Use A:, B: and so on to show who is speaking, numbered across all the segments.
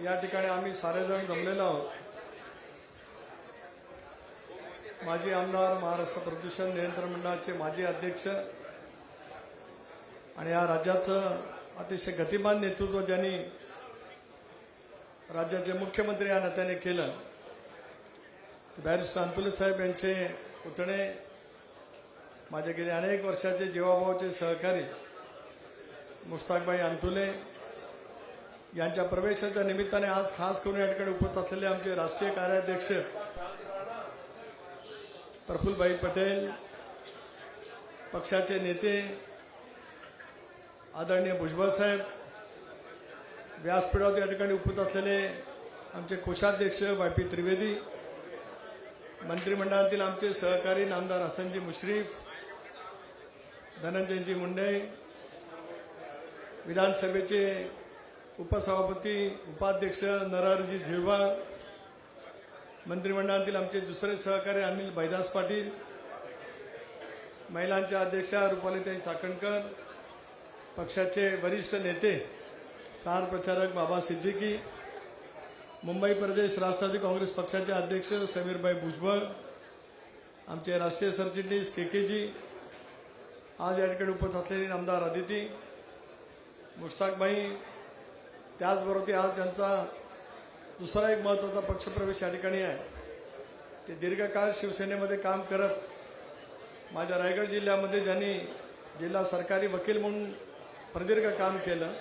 A: या ठिकाणी आम्ही सारेजण जमलेलो आहोत। माजी आमदार, महाराष्ट्र प्रदूषण नियंत्रण मंडळाचे माजी अध्यक्ष आणि या राज्याचं अतिशय गतिमान नेतृत्व ज्यांनी राज्याचे मुख्यमंत्री या नात्याने केलं, बॅरिस्टर अंतुले साहेब यांचे पुतणे, माझे गेले अनेक वर्षाचे जीवाभावाचे सहकारी मुश्ताकभाई अंतुले यांच्या प्रवेशाच्या निमित्ताने आज खास करून या ठिकाणी उपस्थित असलेले आमचे राष्ट्रीय कार्याध्यक्ष प्रफुल्लभाई पटेल, पक्षाचे नेते आदरणीय भुजबळ साहेब, व्यासपीठावर या ठिकाणी उपस्थित असलेले आमचे कोषाध्यक्ष वाय.पी. त्रिवेदी, मंत्रिमंडळातील आमचे सहकारी नामदार हसनजी मुश्रीफ, धनंजयजी मुंडे, विधानसभेचे उपसभापती उपाध्यक्ष नरहरजी झिरवाळ, मंत्रिमंडळातील आमचे दुसरे सहकारी अनिल बैदास पाटील, महिलांच्या अध्यक्षा रुपालीताई चाकणकर, पक्षाचे वरिष्ठ नेते स्टार प्रचारक बाबा सिद्दीकी, मुंबई प्रदेश राष्ट्रवादी काँग्रेस पक्षाचे अध्यक्ष समीरभाई भुजबळ, आमचे राष्ट्रीय सरचिटणीस के.के.जी, आज या ठिकाणी उपस्थित असलेले नामदार अदिती, मुश्ताकभाई, त्याचबरोबर आज ज्यांचा दुसरा एक महत्त्वाचा पक्षप्रवेश या ठिकाणी आहे, ते दीर्घकाळ शिवसेनेमध्ये काम करत माझ्या रायगड जिल्ह्यामध्ये ज्यांनी जिल्हा सरकारी वकील म्हणून प्रदीर्घ काम केलं,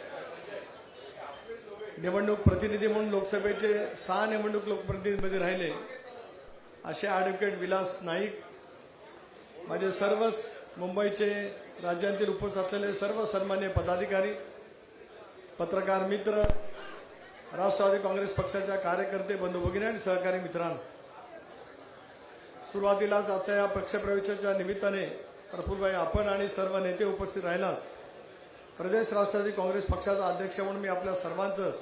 A: निवडणूक प्रतिनिधी म्हणून लोकसभेचे 6 निवडणूक लोकप्रतिनिधीमध्ये राहिले, असे ॲडव्होकेट विलास नाईक, माझे सर्वच मुंबईचे राज्यातील उपस्थित असलेले सर्व सन्मान्य पदाधिकारी, पत्रकार मित्र, राष्ट्रवादी काँग्रेस पक्षाच्या कार्यकर्ते बंधू भगिनी आणि सहकारी मित्रांनो, सुरुवातीलाच आजच्या या पक्षप्रवेशाच्या निमित्ताने प्रफुल्लभाई आपण आणि सर्व नेते उपस्थित राहिलात। प्रदेश राष्ट्रवादी काँग्रेस पक्षाचा अध्यक्ष म्हणून मी आपल्या सर्वांचंच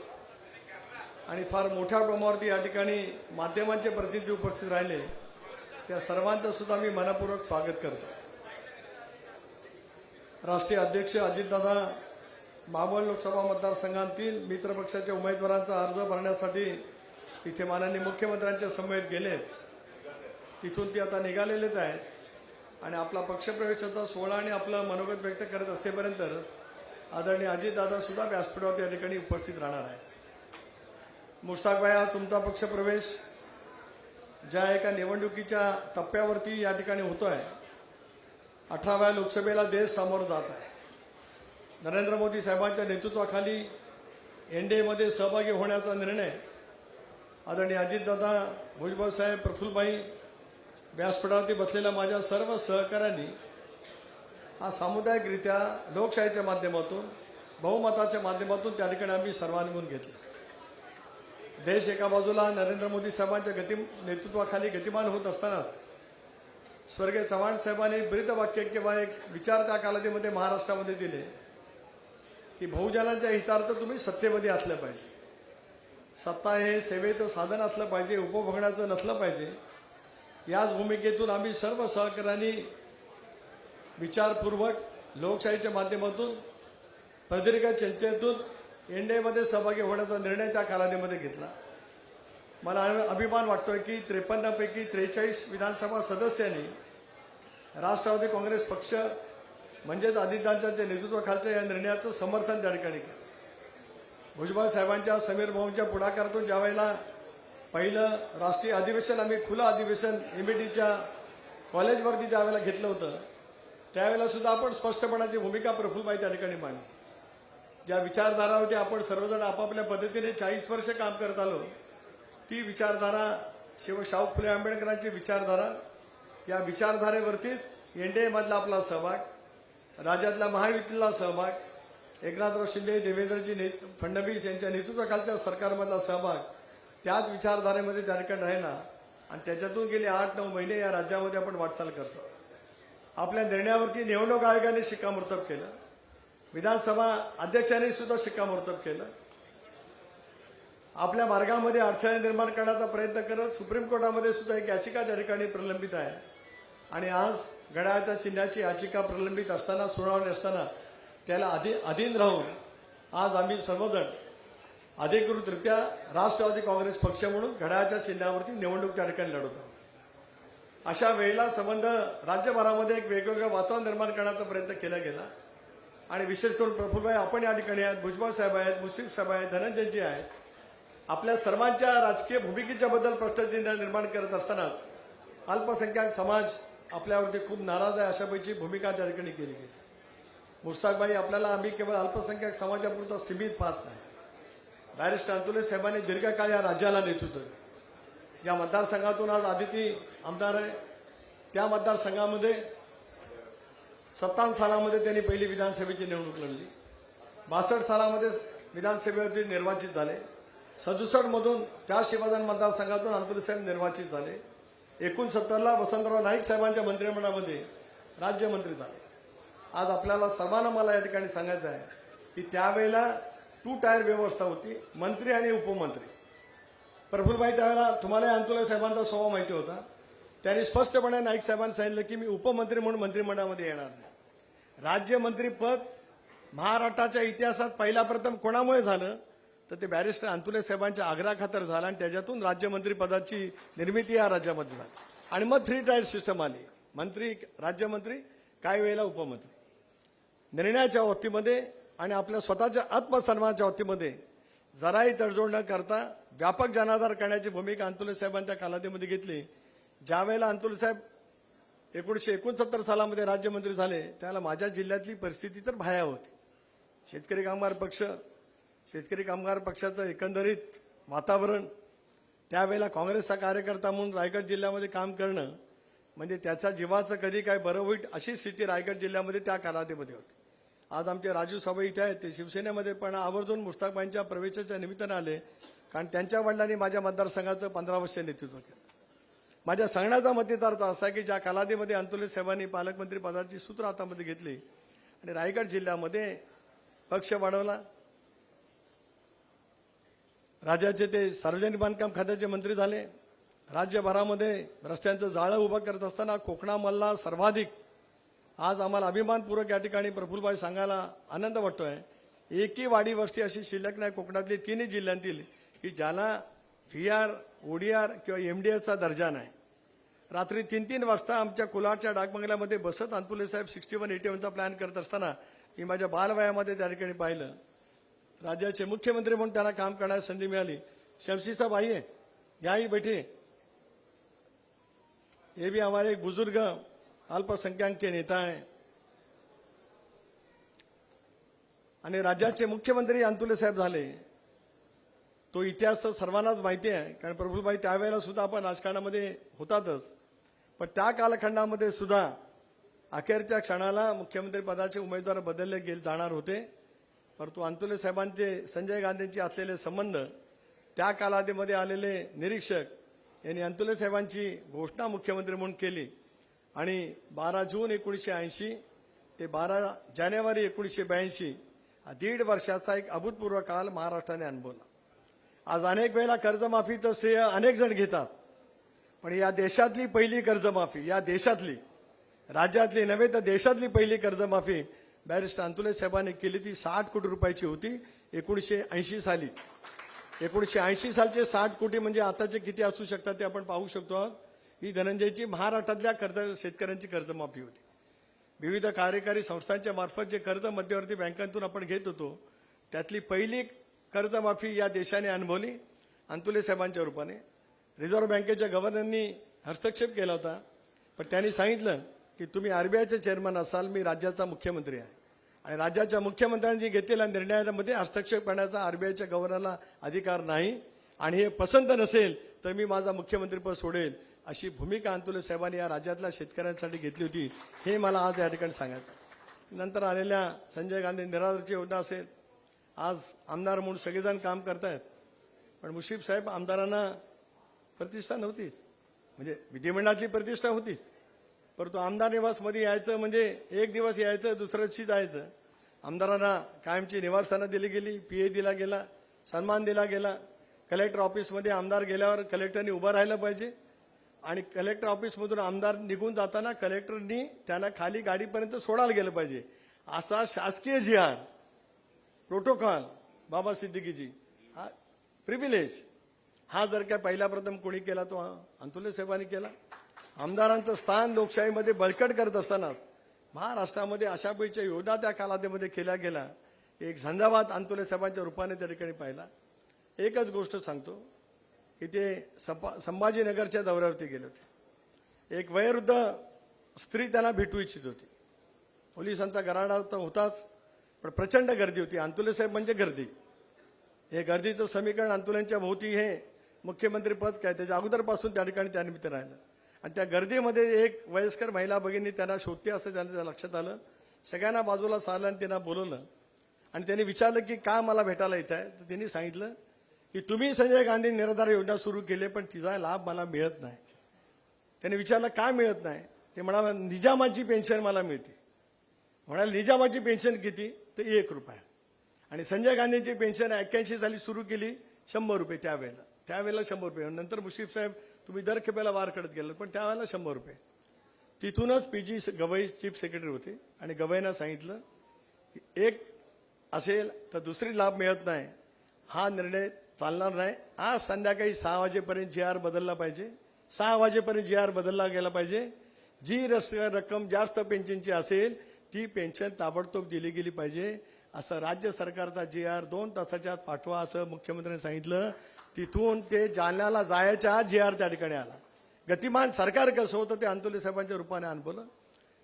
A: आणि फार मोठ्या प्रमाणावरती या ठिकाणी माध्यमांचे प्रतिनिधी उपस्थित राहिले, त्या सर्वांचं सुद्धा मी मनपूर्वक स्वागत करतो। राष्ट्रीय अध्यक्ष अजितदादा मावळ लोकसभा मतदारसंघातील मित्रपक्षाच्या उमेदवारांचा अर्ज भरण्यासाठी इथे माननीय मुख्यमंत्र्यांच्या समवेत गेले, तिथून ते आता निघालेलेच आहेत आणि आपला पक्षप्रवेशाचा सोहळा आणि आपलं मनोगत व्यक्त करत असेपर्यंतच आदरणीय अजितदादा सुद्धा व्यासपीठावर या ठिकाणी उपस्थित राहणार आहेत। मुश्ताकभाई, आज तुमचा पक्षप्रवेश ज्या एका निवडणुकीच्या टप्प्यावरती या ठिकाणी होतोय, 18व्या लोकसभेला देश सामोरं जात आहे। नरेंद्र मोदी साहेबांच्या नेतृत्वाखाली एनडीएमध्ये सहभागी होण्याचा निर्णय आदरणीय अजितदादा, भुजबळ साहेब, प्रफुल्लभाई, व्यासपीठावरती बसलेल्या माझ्या सर्व सहकाऱ्यांनी हा सामुदायिकरित्या लोकशाहीच्या माध्यमातून, बहुमताच्या माध्यमातून त्या ठिकाणी आम्ही सर्वांनी मिळून घेतलं। देश एका बाजूला नरेंद्र मोदी साहेबांच्या नेतृत्वाखाली गतिमान होत असतानाच स्वर्गीय चव्हाण साहेबांनी ब्रीदवाक्य किंवा एक विचार त्या कालावधीमध्ये महाराष्ट्रामध्ये दिले की बहुजनांच्या हितार्थ तुम्ही सत्तेमध्ये असलं पाहिजे, सत्ता हे सेवेचं साधन असलं पाहिजे, उपभोगण्याचं नसलं पाहिजे। याच भूमिकेतून आम्ही सर्व सहकाऱ्यांनी विचारपूर्वक लोकशाहीच्या माध्यमातून प्रदीर्घ चर्चेतून एनडीएमध्ये सहभागी होण्याचा निर्णय त्या कालावधीमध्ये घेतला। मला अभिमान वाटतोय की 53 पैकी 43 विधानसभा सदस्यांनी राष्ट्रवादी काँग्रेस पक्ष म्हणजेच अजितदादांच्या नेतृत्वाखालच्या या निर्णयाचं समर्थन त्या ठिकाणी केलं। भुजबळ साहेबांच्या, समीर भाऊंच्या पुढाकारातून ज्यावेळेला पहिलं राष्ट्रीय अधिवेशन आम्ही खुलं अधिवेशन एमईडीच्या कॉलेजवरती त्यावेळेला घेतलं होतं, त्यावेळेला सुद्धा आपण स्पष्टपणाची भूमिका प्रफुल्लभाई त्या ठिकाणी मांडली। ज्या विचारधारावरती आपण सर्वजण आपापल्या पद्धतीने 40 वर्ष काम करत आलो, ती विचारधारा शाहू फुले आंबेडकरांची विचारधारा, या विचारधारेवरतीच एनडीएमधला आपला सहभाग, राज्यातल्या महायुतीला सहभाग, एकनाथराव शिंदे, देवेंद्रजी फडणवीस यांच्या नेतृत्वाखालच्या सरकारमधला सहभाग, त्याच विचारधारेमध्ये त्या ठिकाणी राहिला आणि त्याच्यातून गेले 8-9 महिने या राज्यामध्ये आपण वाटचाल करतो। आपल्या निर्णयावरती निवडणूक आयोगाने शिक्कामोर्तब केलं, विधानसभा अध्यक्षांनी सुद्धा शिक्कामोर्तब केलं। आपल्या मार्गामध्ये अडथळे निर्माण करण्याचा प्रयत्न करत सुप्रीम कोर्टामध्ये सुद्धा एक याचिका त्या ठिकाणी प्रलंबित आहे आणि आज घड्याळाच्या चिन्हाची याचिका प्रलंबित असताना, सुनावणी असताना त्याला अधीन राहून आज आम्ही सर्वजण अधिकृतरित्या राष्ट्रवादी काँग्रेस पक्ष म्हणून घड्याळाच्या चिन्हावरती निवडणूक त्या ठिकाणी लढवत आहोत. अशा वेळेला संबंध राज्यभरामध्ये एक वेगवेगळं वातावरण निर्माण करण्याचा प्रयत्न केला गेला आणि विशेष करून प्रफुल्लभाई आपण या ठिकाणी आहेत, भुजबळ साहेब आहेत, मुश्रीफ साहेब आहेत, धनंजयजी आहेत. आपल्या सर्वांच्या राजकीय भूमिकेच्या बद्दल प्रश्नचिन्ह निर्माण करत असताना अल्पसंख्याक समाज आपल्यावरती खूप नाराज आहे अशापैकी भूमिका त्या ठिकाणी केली गेली. मुश्ताकभाई आपल्याला आम्ही केवळ अल्पसंख्याक समाजापुरता सीमित पाहत नाही. बॅरिस्टर अंतुले साहेबांनी दीर्घकाळ या राज्याला नेतृत्व दिलं. ज्या मतदारसंघातून आज आदिती आमदार आहे त्या मतदारसंघामध्ये 57 सालामध्ये त्यांनी पहिली विधानसभेची निवडणूक लढली. 62 सालामध्ये विधानसभेवरती निर्वाचित झाले. 67 मधून त्या शिवादान मतदारसंघातून अंतुले साहेब निर्वाचित झाले. 69ला वसंतराव नाईक साहेबांच्या मंत्रिमंडळामध्ये राज्यमंत्री झाले. आज आपल्याला सर्वांना मला या ठिकाणी सांगायचं आहे की त्यावेळेला 2 टायर व्यवस्था होती, मंत्री आणि उपमंत्री. प्रफुल्लभाई त्यावेळेला तुम्हाला अंतुले साहेबांचा स्वभाव माहिती होता. त्यांनी स्पष्टपणे नाईक साहेबांनी सांगितलं की मी उपमंत्री म्हणून मंत्रिमंडळामध्ये येणार नाही. राज्यमंत्रीपद महाराष्ट्राच्या इतिहासात पहिला प्रथम कोणामुळे झालं तर ते बॅरिस्टर अंतुले साहेबांच्या आग्रहाखातर झालं आणि त्याच्यातून राज्यमंत्री पदाची निर्मिती या राज्यामध्ये झाली. आणि मग 3 टायर सिस्टम आली. मंत्री, राज्यमंत्री, काही वेळेला उपमंत्री. निर्णयाच्या बाबतीमध्ये आणि आपल्या स्वतःच्या आत्मसन्मानाच्या बाबतीमध्ये जराही तडजोड न करता व्यापक जनाधार करण्याची भूमिका अंतुले साहेबांच्या कालावधीमध्ये घेतली. ज्यावेळेला अंतुले साहेब 1969 सालामध्ये राज्यमंत्री झाले त्यावेळेला माझ्या जिल्ह्यातली परिस्थिती तर भयावह होती. शेतकरी कामगार पक्षाचं एकंदरीत वातावरण, त्यावेळेला काँग्रेसचा कार्यकर्ता म्हणून रायगड जिल्ह्यामध्ये काम करणं म्हणजे त्याच्या जीवाचं कधी काय बरं होईल अशी स्थिती रायगड जिल्ह्यामध्ये त्या कालावधीमध्ये होती. आज आमचे राजू साबळे इथे आहेत, ते शिवसेनेमध्ये पण आवर्जून मुश्ताकबाईंच्या प्रवेशाच्या निमित्तानं आले कारण त्यांच्या वडिलांनी माझ्या मतदारसंघाचं 15 वर्ष नेतृत्व केलं. माझ्या सांगण्याचा मतितार्थ असा की ज्या कालावधीमध्ये अंतुले साहेबांनी पालकमंत्री पदाची सूत्र हातामध्ये घेतली आणि रायगड जिल्ह्यामध्ये पक्ष वाढवला. राज्याचे ते सार्वजनिक बांधकाम खात्याचे मंत्री झाले. राज्यभरामध्ये रस्त्यांचं जाळं उभं करत असताना कोकणामधला सर्वाधिक आज आम्हाला अभिमानपूर्वक या ठिकाणी प्रफुल्लभाई सांगायला आनंद वाटतोय, एकही वाडी वस्ती अशी शिल्लक नाही कोकणातली 3 जिल्ह्यांतील की ज्याला VR, ODR किंवा MDSचा दर्जा नाही. रात्री 3-3 वाजता आमच्या कोलारच्या डाकबंगल्यामध्ये बसत अंतुले साहेब 61-81चा प्लॅन करत असताना मी माझ्या बालवयामध्ये त्या ठिकाणी पाहिलं. राज्याचे मुख्यमंत्री म्हणून त्यांना काम करण्याची संधी मिळाली. शमशी साहब आइए, यही बैठे, ये भी हमारे एक बुजुर्ग अल्पसंख्याक के नेता है. आणि राज्याचे मुख्यमंत्री अंतुले साहेब झाले. तो इतिहास तर सर्वांनाच माहिती आहे कारण प्रफुल्लभाई त्यावेळेला सुद्धा आपण राजकारणामध्ये होतातच. पण त्या कालखंडामध्ये सुद्धा अखेरच्या क्षणाला मुख्यमंत्री पदाचे उमेदवार बदलले जाणार होते. परंतु अंतुले साहेबांचे संजय गांधींची असलेले संबंध, त्या कालावधीमध्ये आलेले निरीक्षक यांनी अंतुले साहेबांची घोषणा मुख्यमंत्री म्हणून केली आणि 12 जून 1980 ते 12 जानेवारी 1982 हा 1.5 वर्षाचा एक अभूतपूर्व काल महाराष्ट्राने अनुभवला. आज अनेक वेळेला कर्जमाफीचं श्रेय अनेक जण घेतात, पण या देशातली पहिली कर्जमाफी, या देशातली, राज्यातली नव्हे तर देशातली पहिली कर्जमाफी बॅरिस्टर अंतुले साहेबांनी केली. ती 60 कोटी रुपयाची होती 1980 साली. 1980 सालचे 60 कोटी म्हणजे आताचे किती असू शकतात ते आपण पाहू शकतो. ही धनंजयची महाराष्ट्रातल्या शेतकऱ्यांची कर्जमाफी होती. विविध कार्यकारी संस्थांच्या मार्फत जे कर्ज मध्यवर्ती बँकांतून आपण घेत होतो त्यातली पहिली कर्जमाफी या देशाने अनुभवली अंतुले साहेबांच्या रूपाने. रिझर्व्ह बँकेच्या गव्हर्नरनी हस्तक्षेप केला होता, पण त्यांनी सांगितलं की तुम्ही RBIचे चेअरमन असाल, मी राज्याचा मुख्यमंत्री आहे आणि राज्याच्या मुख्यमंत्र्यांनी घेतलेल्या निर्णयामध्ये हस्तक्षेप करण्याचा RBIच्या गव्हर्नरला अधिकार नाही आणि हे पसंत नसेल तर मी माझा मुख्यमंत्रीपद सोडेल अशी भूमिका अंतुले साहेबांनी या राज्यातल्या शेतकऱ्यांसाठी घेतली होती. हे मला आज या ठिकाणी सांगायचं. नंतर आलेल्या संजय गांधी निराधारची योजना असेल, आज आमदार म्हणून सगळेजण काम करतायत, पण मुश्रीफ साहेब आमदारांना प्रतिष्ठा नव्हतीच, म्हणजे विधिमंडळातली प्रतिष्ठा होतीच, परंतु आमदार निवासमध्ये यायचं म्हणजे एक दिवस यायचं दुसऱ्या दिवशी जायचं. आमदारांना कायमची निवासस्थानं दिली गेली, PA दिला गेला, सन्मान दिला गेला. कलेक्टर ऑफिसमध्ये आमदार गेल्यावर कलेक्टरनी उभं राहिलं पाहिजे आणि कलेक्टर ऑफिसमधून आमदार निघून जाताना कलेक्टरनी त्यांना खाली गाडीपर्यंत सोडायला गेलं पाहिजे. असा शासकीय जिहार प्रोटोकॉल बाबा सिद्दीकीजी प्रिव्हिलेज हा जर काय पहिला प्रथम कोणी केला तो अंतुले साहेबांनी केला. आमदारांचं स्थान लोकशाहीमध्ये बळकट करत असतानाच महाराष्ट्रामध्ये अशा पैकी योजना त्या कालावधीमध्ये केल्या गेल्या. एक झंझावात अंतुले साहेबांच्या रूपाने त्या ठिकाणी पाहिला. एकच गोष्ट सांगतो की ते संभाजीनगरच्या दौऱ्यावरती गेले होते. एक वयोवृद्ध स्त्री त्यांना भेटू इच्छित होती. पोलिसांचा गराडा तर होताच, पण प्रचंड गर्दी होती. अंतुले साहेब म्हणजे गर्दी. हे गर्दीचं समीकरण अंतुलेंच्या भोवती हे मुख्यमंत्री पद काय त्याच्या अगोदरपासून त्या ठिकाणी त्यानिमित्त राहिलं. आणि त्या गर्दीमध्ये एक वयस्कर महिला भगिनी त्यांना शोधते असं त्यांच्या लक्षात आलं. सगळ्यांना बाजूला सारलं आणि त्यांना बोलवलं आणि त्यांनी विचारलं की का मला भेटायला येत आहे. तर त्यांनी सांगितलं की तुम्ही संजय गांधी निराधार योजना सुरू केली पण तिचा लाभ मला मिळत नाही. त्यांनी विचारलं का मिळत नाही. ते म्हणाला निजामाची पेन्शन मला मिळते. म्हणाले निजामाची पेन्शन किती तर ₹1 आणि संजय गांधींची पेन्शन 81 साली सुरू केली ₹100 त्यावेळेला ₹100. नंतर मुश्रीफ साहेब तुम्ही दर खेपेला वार करत गेलात पण त्यावेळेला ₹100. तिथूनच PG गवई चीफ सेक्रेटरी होते आणि गवईंना सांगितलं की एक असेल तर दुसरी लाभ मिळत नाही. हा निर्णय चालणार नाही. आज संध्याकाळी 6 वाजेपर्यंत GR बदलला पाहिजे. 6 वाजेपर्यंत GR बदलला गेला पाहिजे. जी रक्कम जास्त पेन्शनची असेल ती पेन्शन ताबडतोब दिली गेली पाहिजे. असं राज्य सरकारचा GR 2 तासाच्या आत पाठवा असं मुख्यमंत्र्यांनी सांगितलं. तिथून ते जालन्याला जायच्या GR त्या ठिकाणी आला. गतिमान सरकार कसं होतं ते अंतुले साहेबांच्या रूपाने अनुभवलं.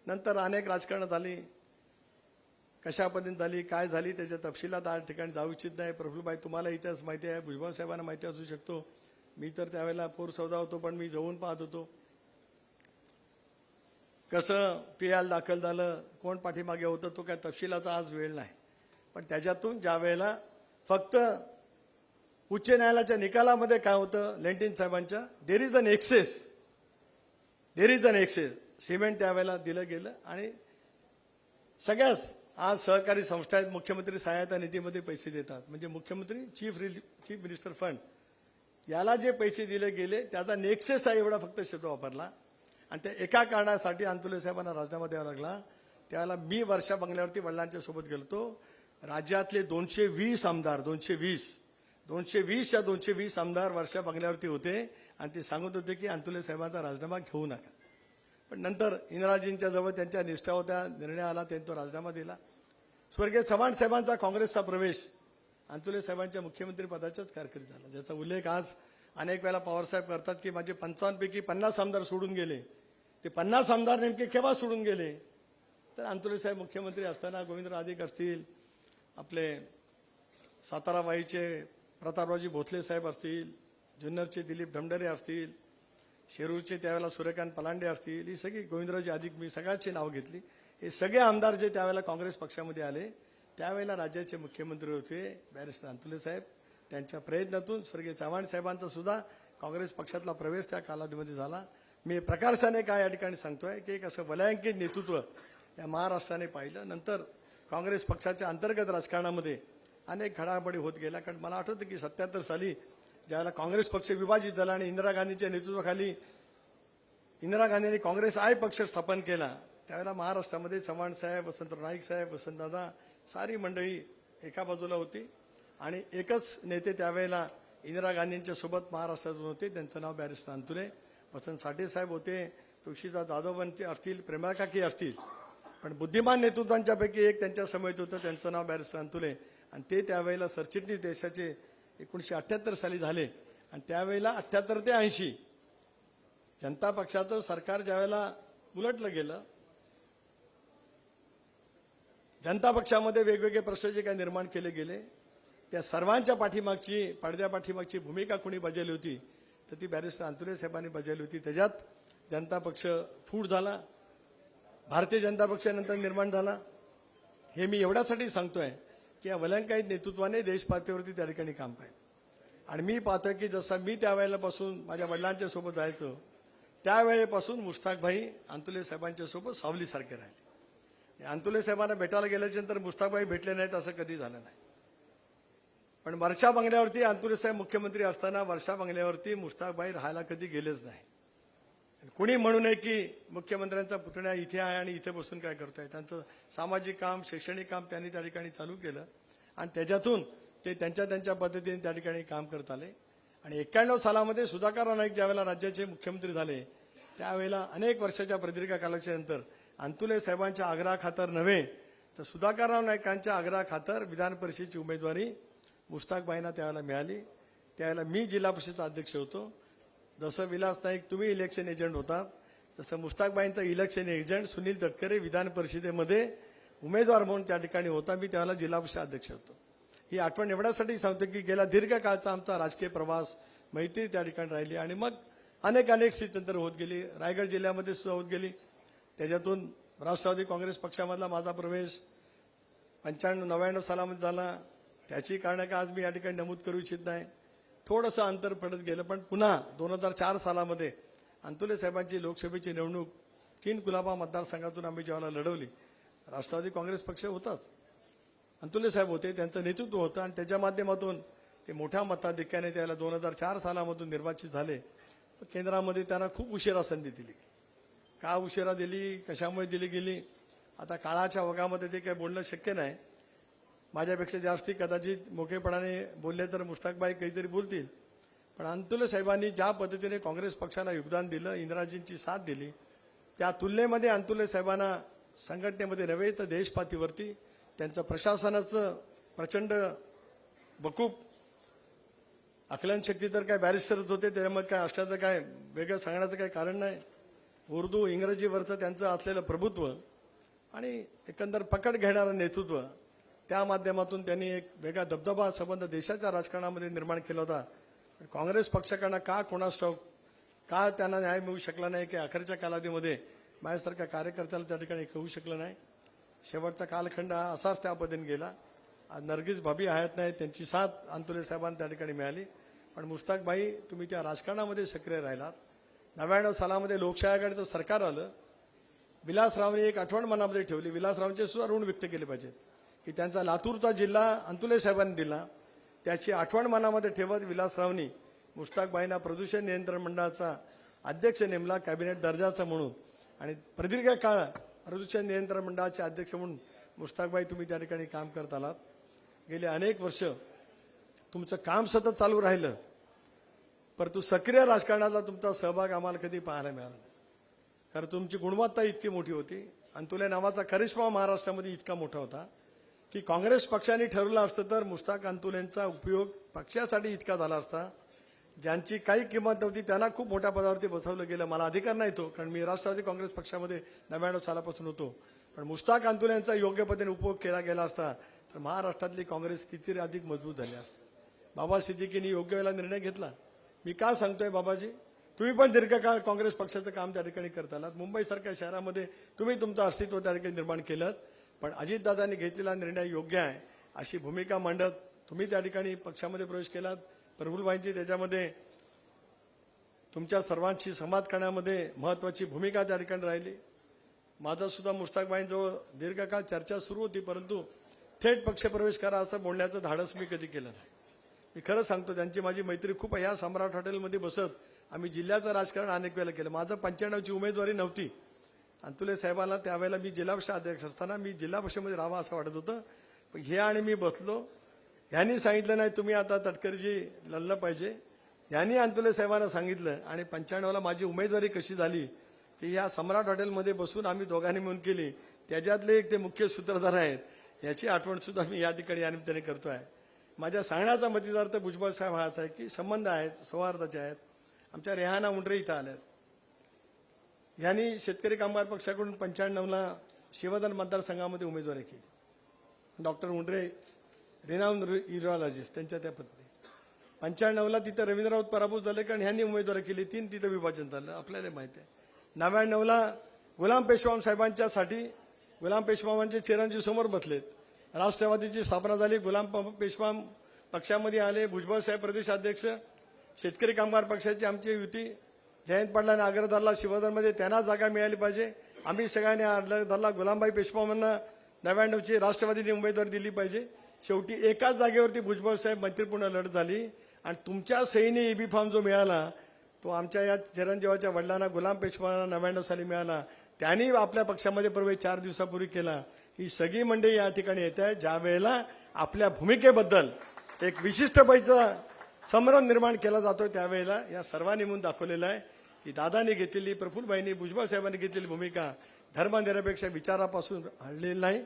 A: नंतर अनेक राजकारण झाली, कशा पद्धतीने झाली काय झाली त्याच्या तपशिलात आज ठिकाणी जाऊ इच्छित नाही. प्रफुल्लभाई तुम्हाला इतिहास माहिती आहे, भुजबळ साहेबांना माहिती असू शकतो. मी तर त्यावेळेला पोर सौदा होतो पण मी जवळून पाहत होतो कसं PL दाखल झालं, कोण पाठीमागे होतं. तो काय तपशिलाचा आज वेळ नाही. पण त्याच्यातून ज्या वेळेला फक्त उच्च न्यायालयाच्या निकालामध्ये काय होतं लेंटिन साहेबांच्या there is an excess cement त्यावेळेला दिलं गेलं. आणि सगळ्याच आज सहकारी संस्था आहेत मुख्यमंत्री सहायता निधीमध्ये पैसे देतात. म्हणजे मुख्यमंत्री चीफ मिनिस्टर फंड याला जे पैसे दिले गेले त्याचा नेक्सेस आहे एवढा फक्त शब्द वापरला. आणि त्या एका कारणासाठी अंतुले साहेबांना राजीनामा द्यावा लागला. त्यावेळेला मी वर्षा बंगल्यावरती वडिलांच्या सोबत गेलो. राज्यातले 220 आमदार 220 आमदार वर्षा बंगल्यावरती होते आणि ते सांगत होते की अंतुले साहेबांचा राजीनामा घेऊ नका. पण नंतर इंदिराजींच्या जवळ त्यांच्या निष्ठा होत्या, निर्णय आला, त्यांनी तो राजीनामा दिला. स्वर्गीय चव्हाण साहेबांचा काँग्रेसचा प्रवेश अंतुले साहेबांच्या मुख्यमंत्री पदाच्याच कारकिर्दीत झाला, ज्याचा उल्लेख आज अनेक वेळेला पवारसाहेब करतात की माझे 55 पैकी 50 आमदार सोडून गेले. ते 50 आमदार नेमके केव्हा सोडून गेले तर अंतुले साहेब मुख्यमंत्री असताना गोविंदराव अधिक असतील, आपले साताराबाईचे प्रतापरावजी भोसले साहेब असतील, जुन्नरचे दिलीप ढमढरे असतील, शेरूरचे त्यावेळेला सूर्यकांत पलांडे असतील, ही सगळी गोविंदरावजी अधिक मी सगळ्यांची नाव घेतली. हे सगळे आमदार जे त्यावेळेला काँग्रेस पक्षामध्ये आले त्यावेळेला राज्याचे मुख्यमंत्री होते बॅरिस्टर अंतुले साहेब. त्यांच्या प्रयत्नातून स्वर्गीय चव्हाण साहेबांचा सुद्धा काँग्रेस पक्षातला प्रवेश त्या कालावधीमध्ये झाला. मी प्रकर्षाने काय या ठिकाणी सांगतोय की एक असं वलयांकित नेतृत्व या महाराष्ट्राने पाहिलं. नंतर काँग्रेस पक्षाच्या अंतर्गत राजकारणामध्ये अनेक घडामोडी होत गेल्या. कारण मला आठवतं की 77 साली ज्यावेळेला काँग्रेस पक्ष विभाजित झाला आणि इंदिरा गांधीच्या नेतृत्वाखाली इंदिरा गांधींनी काँग्रेस I पक्ष स्थापन केला त्यावेळेला महाराष्ट्रामध्ये चव्हाण साहेब, वसंतराव नाईक साहेब, वसंतदादा सारी मंडळी एका बाजूला होती आणि एकच नेते त्यावेळेला इंदिरा गांधींच्या सोबत महाराष्ट्रातून होते, त्यांचं नाव बॅरिस्टर अंतुले. वसंत साठे साहेब होते, तुळशीदास जाधव असतील, प्रेमाकाकी असतील, पण बुद्धिमान नेतृत्वांच्यापैकी एक त्यांच्या समवेत होतं, त्यांचं नाव बॅरिस्टर अंतुले. आणि ते त्यावेळेला सरचिटणीस देशाचे 1978 साली झाले. आणि त्यावेळेला 78 ते 80 जनता पक्षाचं सरकार ज्यावेळेला उलटलं गेलं, जनता पक्षामध्ये वेगवेगळे प्रश्न जे काही निर्माण केले गेले त्या सर्वांच्या पाठीमागची पडद्यापाठीमागची भूमिका कोणी बजावली होती तर ती बॅरिस्टर अंतुले साहेबांनी बजावली होती. त्याच्यात जनता पक्ष फूट झाला, भारतीय जनता पक्षानंतर निर्माण झाला. हे मी एवढ्यासाठी सांगतोय की या वलंकायित नेतृत्वाने देश पातळीवरती त्या ठिकाणी काम पाहिलं. आणि मी पाहतोय की जसं मी त्यावेळेलापासून माझ्या वडिलांच्या सोबत जायचो त्यावेळेपासून मुश्ताकभाई अंतुले साहेबांच्या सोबत सावलीसारखे राहिले. अंतुले साहेबांना भेटायला गेल्याच्यानंतर मुश्ताकभाई भेटले नाहीत असं कधी झालं नाही. पण वर्षा बंगल्यावरती अंतुले साहेब मुख्यमंत्री असताना वर्षा बंगल्यावरती मुश्ताकभाई राहायला कधी गेलेच नाही. कुणी म्हणू नये की मुख्यमंत्र्यांचा पुतण्या इथे आहे आणि इथे बसून काय करतोय. त्यांचं सामाजिक काम, शैक्षणिक काम त्यांनी त्या ठिकाणी चालू केलं आणि त्याच्यातून ते त्यांच्या पद्धतीने त्या ठिकाणी काम करत आले. आणि 91 सालामध्ये सुधाकरराव नाईक ज्यावेळेला राज्याचे मुख्यमंत्री झाले त्यावेळेला अनेक वर्षाच्या प्रदीर्घ कालाच्या नंतर अंतुले साहेबांच्या आग्रहाखातर नव्हे तर सुधाकरराव नाईकांच्या आग्रहाखातर विधान परिषदेची उमेदवारी मुश्ताकबाईंना त्यावेळेला मिळाली. त्यावेळेला मी जिल्हा परिषद अध्यक्ष होतो. जसं विलास नाईक तुम्ही इलेक्शन एजंट होतात तसं मुश्ताकबाईंचा इलेक्शन एजंट सुनील तटकरे विधान परिषदेमध्ये उमेदवार म्हणून त्या ठिकाणी होता. मी त्यावेळेला जिल्हा परिषद अध्यक्ष होतो. ही आठवण एवढ्यासाठी सांगतो की गेल्या दीर्घ काळचा आमचा राजकीय प्रवास मैत्री त्या ठिकाणी राहिली आणि मग अनेक स्थित्यंतर होत गेली. रायगड जिल्ह्यामध्ये सुद्धा होत गेली. त्याच्यातून राष्ट्रवादी काँग्रेस पक्षामधला माझा प्रवेश 95-99 सालामध्ये झाला. त्याची कारणं का आज मी या ठिकाणी नमूद करू इच्छित नाही. थोडंसं अंतर पडत गेलं पण पुन्हा 2004 सालामध्ये अंतुले साहेबांची लोकसभेची निवडणूक 3 कुलाबा मतदारसंघातून आम्ही जेव्हा लढवली राष्ट्रवादी काँग्रेस पक्ष होताच. अंतुले साहेब होते, त्यांचं नेतृत्व होतं आणि त्याच्या माध्यमातून ते मोठ्या मताधिक्याने त्याला 2004 सालामधून निर्वाचित झाले. केंद्रामध्ये त्यांना खूप उशिरा संधी दिली. का उशिरा दिली, कशामुळे दिली गेली, आता काळाच्या ओघामध्ये ते काही बोलणं शक्य नाही. माझ्यापेक्षा जास्ती कदाचित मोकेपणाने बोलले तर मुश्ताकबाई काहीतरी बोलतील. पण अंतुले साहेबांनी ज्या पद्धतीने काँग्रेस पक्षाला योगदान दिलं, इंदिराजींची साथ दिली, त्या तुलनेमध्ये अंतुले साहेबांना संघटनेमध्ये नव्हे तर देशपातळीवरती त्यांचं प्रशासनाचं प्रचंड बकूब आकलन शक्ती तर काय बॅरिस्टरच होते, त्यामुळे काय असल्याचं काय वेगळं सांगण्याचं काही कारण नाही. उर्दू इंग्रजीवरचं त्यांचं असलेलं प्रभुत्व आणि एकंदर पकड घेणारं नेतृत्व त्या माध्यमातून त्यांनी एक वेगळा दबदबा संबंध देशाच्या राजकारणामध्ये निर्माण केला होता. काँग्रेस पक्षाकडनं का कोणास ठाऊक का त्यांना न्याय मिळू शकला नाही की अखेरच्या कालावधीमध्ये माझ्यासारख्या कार्यकर्त्याला त्या ठिकाणी कळू शकलं नाही. शेवटचा कालखंड हा असाच त्या पद्धतीने गेला. आज नर्गिस भाभी हयात नाही, त्यांची साथ अंतुले साहेबांना त्या ठिकाणी मिळाली. पण मुश्ताकबाई तुम्ही त्या राजकारणामध्ये सक्रिय राहिलात. 99 सालामध्ये लोकशाही आघाडीचं सरकार आलं. विलासरावने एक आठवण मनामध्ये ठेवली. विलासरावांचे सुद्धा ऋण व्यक्त केले पाहिजेत की त्यांचा लातूरचा जिल्हा अंतुले साहेबांनी दिला. त्याची आठवण मनामध्ये ठेवत विलासरावनी मुश्ताकबाईंना प्रदूषण नियंत्रण मंडळाचा अध्यक्ष नेमला, कॅबिनेट दर्जाचा म्हणून. आणि प्रदीर्घ काळ प्रदूषण नियंत्रण मंडळाचे अध्यक्ष म्हणून मुश्ताकबाई तुम्ही त्या ठिकाणी काम करत आलात. गेले अनेक वर्ष तुमचं काम सतत चालू राहिलं, परंतु सक्रिय राजकारणाचा तुमचा सहभाग आम्हाला कधी पाहायला मिळाला नाही. कारण तुमची गुणवत्ता इतकी मोठी होती. अंतुले नावाचा करिश्मा महाराष्ट्रामध्ये इतका मोठा होता की काँग्रेस पक्षाने ठरवलं असतं तर मुश्ताक अंतुलेंचा उपयोग पक्षासाठी इतका झाला असता. ज्यांची काही किंमत नव्हती त्यांना खूप मोठ्या पदावरती बसवलं गेलं. मला अधिकार नाही तो, कारण मी राष्ट्रवादी काँग्रेस पक्षामध्ये 99 सालापासून होतो. पण मुश्ताक अंतुलेंचा योग्य पद्धतीने उपयोग केला गेला असता तर महाराष्ट्रातली काँग्रेस किती अधिक मजबूत झाली असते. बाबा सिद्दीकींनी योग्य वेळेला निर्णय घेतला. मी का सांगतोय बाबाजी, तुम्ही पण दीर्घकाळ काँग्रेस पक्षाचं काम त्या ठिकाणी करत आलात. मुंबईसारख्या शहरामध्ये तुम्ही तुमचं अस्तित्व त्या ठिकाणी निर्माण केलं. पण अजितदादांनी घेतलेला निर्णय योग्य आहे अशी भूमिका मांडत तुम्ही त्या ठिकाणी पक्षामध्ये प्रवेश केलात. प्रफुल्लभाईंची त्याच्यामध्ये तुमच्या सर्वांशी संवाद करण्यामध्ये महत्वाची भूमिका त्या ठिकाणी राहिली. माझा सुद्धा मुश्ताकबाईंजवळ दीर्घकाळ चर्चा सुरू होती, परंतु थेट पक्षप्रवेश करा असं बोलण्याचं धाडस मी कधी केलं नाही. मी खरं सांगतो, त्यांची माझी मैत्री खूप. ह्या सम्राट हॉटेलमध्ये बसत आम्ही जिल्ह्याचं राजकारण अनेक वेळेला केलं. माझं 95ची उमेदवारी नव्हती. अंतुले साहेबांना त्यावेळेला मी जिल्हा परिषद अध्यक्ष असताना मी जिल्हा परिषदेमध्ये राहावं असं वाटत होतं. पण हे आणि मी बसलो. यांनी सांगितलं नाही तुम्ही आता तटकरेजी लढलं पाहिजे. यांनी अंतुले साहेबांना सांगितलं आणि 95ला माझी उमेदवारी कशी झाली ती या सम्राट हॉटेलमध्ये बसून आम्ही दोघांनी मिळून केली. त्याच्यातले एक ते मुख्य सूत्रधार आहेत. याची आठवण सुद्धा मी या ठिकाणी या निमित्ताने करतो आहे. माझ्या सांगण्याचा मतिदार्थ भुजबळ साहेब हाच आहे की संबंध आहेत, सौहार्दाचे आहेत. आमच्या रेहाना उंडरे इथं आल्यात. यांनी शेतकरी कामगार पक्षाकडून 95ला शिवधन मतदारसंघामध्ये उमेदवारी केली. डॉक्टर उंडरे रिनाऊन युरोलॉजिस्ट, त्यांच्या त्या पत्नी. 95ला तिथं रवींद्र राऊत पराभूत झाले कारण ह्यांनी उमेदवारी केली. 3 तिथं विभाजन झालं, आपल्याला माहिती आहे. 99ला गुलाम पेशवा साहेबांच्यासाठी गुलाम पेशवांचे चिरंजीव समोर बसलेत. राष्ट्रवादीची स्थापना झाली. गुलाम पेशवा पक्षामध्ये आले. भुजबळ साहेब प्रदेशाध्यक्ष. शेतकरी कामगार पक्षाची आमची युती. जयंत पाटलांनी आग्रह धरला शिवधनमध्ये त्यांना जागा मिळाली पाहिजे. आम्ही सगळ्यांनी आग्रह धरला गुलामभाई पेशवांना 99ची राष्ट्रवादीने उमेदवारी दिली पाहिजे. शेवटी एकाच जागेवरती भुजबळ साहेब मैत्रीपूर्ण लढत झाली आणि तुमच्या सहीने ईबी फॉर्म जो मिळाला तो आमच्या या चिरंजीवाच्या वडिलांना गुलाम पेशवांना 99 साली मिळाला. त्यांनी आपल्या पक्षामध्ये प्रवेश 4 दिवसापूर्वी केला. ही सगळी मंडळी या ठिकाणी येत आहे ज्या वेळेला आपल्या भूमिकेबद्दल एक विशिष्ट पैसा संभ्रम निर्माण केला जातो त्यावेळेला या सर्वांनी म्हणून दाखवलेलं आहे की दादांनी घेतलेली, प्रफुल्लभाईंनी, भुजबळ साहेबांनी घेतलेली भूमिका धर्मनिरपेक्ष विचारापासून हललेली नाही.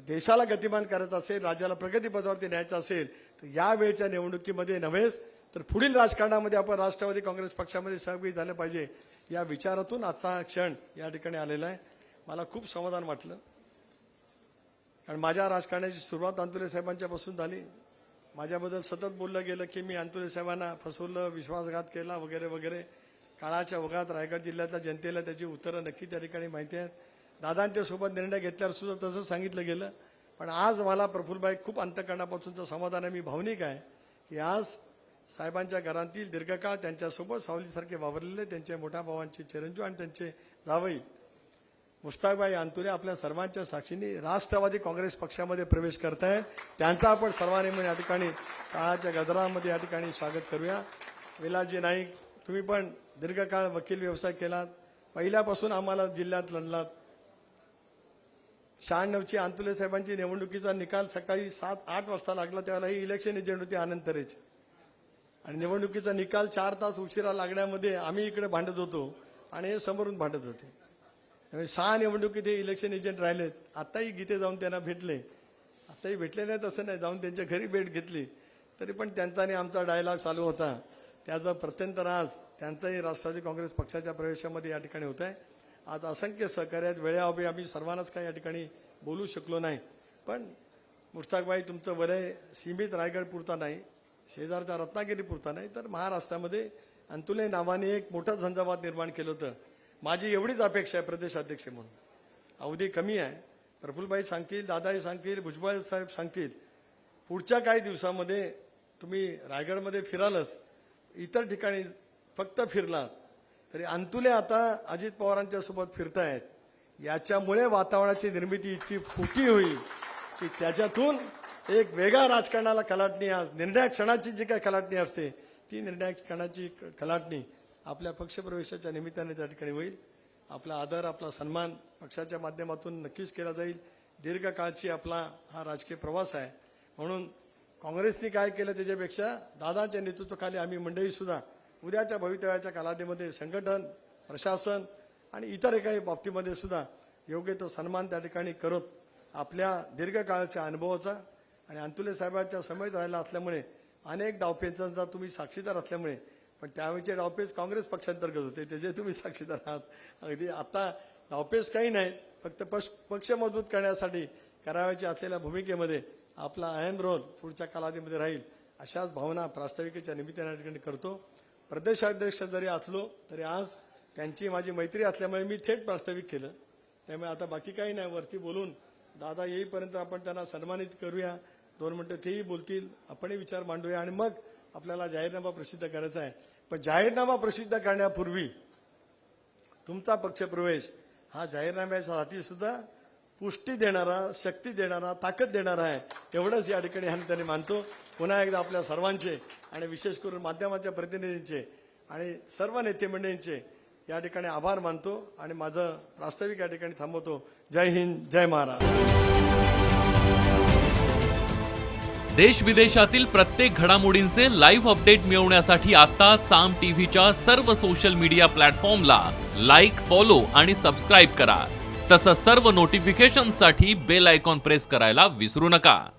A: देशाला गतिमान करायचं असेल, राज्याला प्रगतीपथावरती न्यायचं असेल तर या वेळच्या निवडणुकीमध्ये नव्हेच तर पुढील राजकारणामध्ये आपण राष्ट्रवादी काँग्रेस पक्षामध्ये सहभागी झालं पाहिजे या विचारातून आजचा क्षण या ठिकाणी आलेला आहे. मला खूप समाधान वाटलं, कारण माझ्या राजकारणाची सुरुवात अंतुले साहेबांच्यापासून झाली. माझ्याबद्दल सतत बोललं गेलं की मी अंतुले साहेबांना फसवलं, विश्वासघात केला वगैरे वगैरे. काळाच्या ओघात रायगड जिल्ह्याच्या जनतेला त्याची उत्तरं नक्की त्या ठिकाणी माहिती आहेत. दादांच्या सोबत निर्णय घेतल्यावर सुद्धा तसं सांगितलं गेलं. पण आज मला प्रफुल्लभाई खूप अंतकरणापासूनचं समाधान आहे. मी भावनिक आहे की आज साहेबांच्या घरातील दीर्घकाळ त्यांच्यासोबत सावलीसारखे वावरलेले त्यांचे मोठ्या भावांचे चिरंजीव आणि त्यांचे जावई मुश्ताकभाई अंतुले आपल्या सर्वांच्या साक्षीने राष्ट्रवादी काँग्रेस पक्षामध्ये प्रवेश करतायत. त्यांचा आपण सर्वांनी मिळून या ठिकाणी काळाच्या गजरामध्ये या ठिकाणी स्वागत करूया. विलासजी नाईक, तुम्ही पण दीर्घकाळ वकील व्यवसाय केलात, पहिल्यापासून आम्हाला जिल्ह्यात लढलात. 96ची अंतुले साहेबांची निवडणुकीचा निकाल सकाळी 7-8 वाजता लागला, त्यावेळेला ही इलेक्शन एजंट होती आनंद तरेची, आणि निवडणुकीचा निकाल 4 तास उशिरा लागण्यामध्ये आम्ही इकडे भांडत होतो आणि हे समोरून भांडत होते. त्यामुळे 6 निवडणुकीत हे इलेक्शन एजंट राहिलेत. आताही गीते जाऊन त्यांना भेटले, आताही भेटले नाहीत असं नाही, जाऊन त्यांच्या घरी भेट घेतली, तरी पण त्यांचा आणि आमचा डायलॉग चालू होता. त्याचा प्रत्यंतर आज त्यांचाही राष्ट्रवादी काँग्रेस पक्षाच्या प्रवेशामध्ये या ठिकाणी होत आहे. आज असंख्य सहकार्यात वेळेअभावी आम्ही सर्वांनाच काही या ठिकाणी बोलू शकलो नाही. पण मुश्ताकभाई, तुमचं वलय सीमित रायगड पुरता नाही, शेजारच्या रत्नागिरी पुरता नाही, तर महाराष्ट्रामध्ये अंतुले नावाने एक मोठं झंझावात निर्माण केलं होतं. माझी एवढीच अपेक्षा आहे प्रदेशाध्यक्ष म्हणून, अवधी कमी आहे. प्रफुल्लभाई सांगतील, दादाही सांगतील, भुजबळ साहेब सांगतील, पुढच्या काही दिवसामध्ये तुम्ही रायगडमध्ये फिरालच, इतर ठिकाणी फक्त फिरलात तरी अंतुले आता अजित पवारांच्या सोबत फिरतायत. याच्यामुळे वातावरणाची निर्मिती इतकी फुटी होईल की त्याच्यातून एक वेगळा राजकारणाला कलाटणी, आज निर्णायक क्षणाची जी काही कलाटणी असते ती निर्णायक क्षणाची कलाटणी आपल्या पक्षप्रवेशाच्या निमित्ताने त्या ठिकाणी होईल. आपला आदर, आपला सन्मान पक्षाच्या माध्यमातून नक्कीच केला जाईल. दीर्घकाळची आपला हा राजकीय प्रवास आहे, म्हणून काँग्रेसने काय केलं त्याच्यापेक्षा दादाच्या नेतृत्वाखाली आम्ही मंडळीसुद्धा उद्याच्या भवितव्याच्या कालावधीमध्ये संघटन, प्रशासन आणि इतर काही बाबतीमध्ये सुद्धा योग्य तो सन्मान त्या ठिकाणी करत आपल्या दीर्घकाळाच्या अनुभवाचा आणि अंतुले साहेबांच्या समेत राहिला असल्यामुळे अनेक डावपेचांचा तुम्ही साक्षीदार असल्यामुळे, पण त्यावेळीचे डावपेच काँग्रेस पक्षांतर्गत होते, त्याचे तुम्ही साक्षीदार आहात. अगदी आता डावपेच काही नाही, फक्त पक्ष मजबूत करण्यासाठी करावयाच्या असलेल्या भूमिकेमध्ये आपला अहम रोल पुढच्या कालावधीमध्ये राहील, अशाच भावना प्रास्ताविकेच्या निमित्ताने या ठिकाणी करतो. प्रदेशाध्यक्ष जरी असलो तरी आज त्यांची माझी मैत्री असल्यामुळे मी थेट प्रास्ताविक केलं. त्यामुळे आता बाकी काही नाही, वरती बोलून दादा येईपर्यंत आपण त्यांना सन्मानित करूया, 2 मिनिटं तेही बोलतील, आपणही विचार मांडूया आणि मग आपल्याला जाहीरनामा प्रसिद्ध करायचा आहे. पण जाहीरनामा प्रसिद्ध करण्यापूर्वी तुमचा पक्षप्रवेश हा जाहीरनाम्याच्या हाती सुद्धा पुष्टी देणारा, शक्ती देणारा, ताकद देणारा आहे, एवढंच या ठिकाणी आम्ही त्यांनी मानतो. पुन्हा एकदा आपल्या सर्वांचे आणि विशेष करून माध्यमाच्या प्रतिनिधींचे आणि सर्व नेते मंडळींचे या ठिकाणी आभार मानतो आणि माझं प्रास्ताविक या ठिकाणी थांबवतो. जय हिंद, जय महाराष्ट्र.
B: देश विदेशातील प्रत्येक घडामोडींचे लाईव्ह अपडेट मिळवण्यासाठी आता साम टीव्हीच्या सर्व सोशल मीडिया प्लॅटफॉर्मला लाईक, फॉलो आणि सबस्क्राईब करा. तसंच सर्व नोटिफिकेशनसाठी बेल आयकॉन प्रेस करायला विसरू नका.